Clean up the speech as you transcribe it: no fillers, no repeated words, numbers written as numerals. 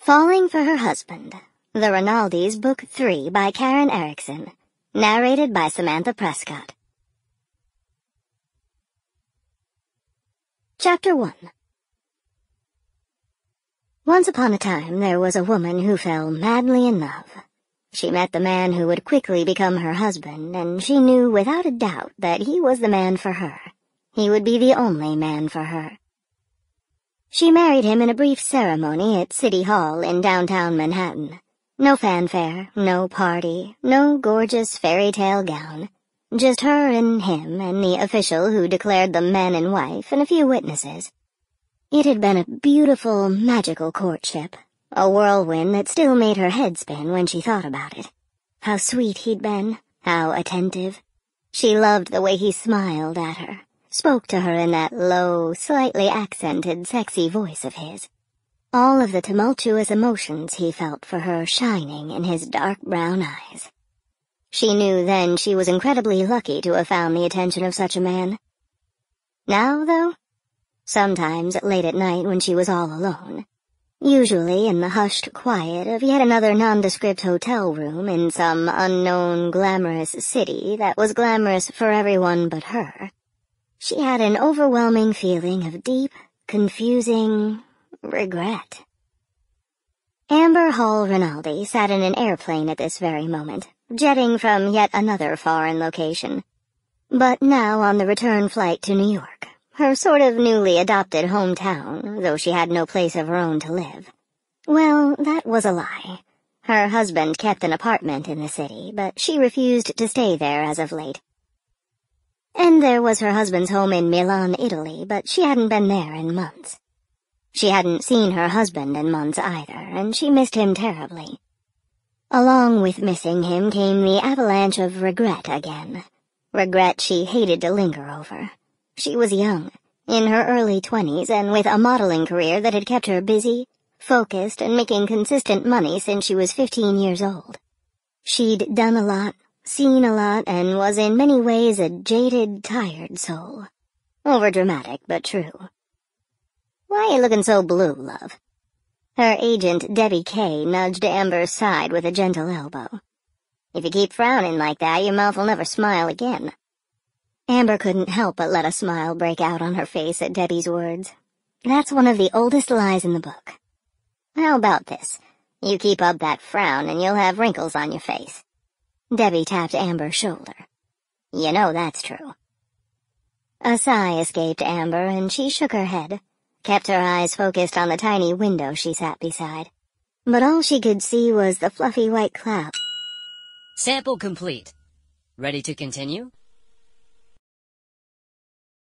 Falling for Her Husband, The Rinaldi's Book 3 by Karen Erickson. Narrated by Samantha Prescott. Chapter 1. Once upon a time there was a woman who fell madly in love. She met the man who would quickly become her husband, and she knew without a doubt that he was the man for her. He would be the only man for her. She married him in a brief ceremony at City Hall in downtown Manhattan. No fanfare, no party, no gorgeous fairy tale gown. Just her and him and the official who declared them man and wife and a few witnesses. It had been a beautiful, magical courtship, a whirlwind that still made her head spin when she thought about it. How sweet he'd been, how attentive. She loved the way he smiled at her, spoke to her in that low, slightly accented, sexy voice of his. All of the tumultuous emotions he felt for her shining in his dark brown eyes. She knew then she was incredibly lucky to have found the attention of such a man. Now, though, sometimes late at night when she was all alone, usually in the hushed quiet of yet another nondescript hotel room in some unknown glamorous city that was glamorous for everyone but her, she had an overwhelming feeling of deep, confusing regret. Amber Hall Rinaldi sat in an airplane at this very moment, jetting from yet another foreign location, but now on the return flight to New York, her sort of newly adopted hometown, though she had no place of her own to live. Well, that was a lie. Her husband kept an apartment in the city, but she refused to stay there as of late. And there was her husband's home in Milan, Italy, but she hadn't been there in months. She hadn't seen her husband in months either, and she missed him terribly. Along with missing him came the avalanche of regret again. Regret she hated to linger over. She was young, in her early 20s, and with a modeling career that had kept her busy, focused, and making consistent money since she was 15 years old. She'd done a lot, seen a lot, and was in many ways a jaded, tired soul. Overdramatic, but true. "Why are you looking so blue, love?" Her agent, Debbie Kay, nudged Amber's side with a gentle elbow. "If you keep frowning like that, your mouth will never smile again." Amber couldn't help but let a smile break out on her face at Debbie's words. That's one of the oldest lies in the book. "How about this? You keep up that frown and you'll have wrinkles on your face." Debbie tapped Amber's shoulder. "You know that's true." A sigh escaped Amber, and she shook her head, kept her eyes focused on the tiny window she sat beside. But all she could see was the fluffy white cloud. Sample complete. Ready to continue?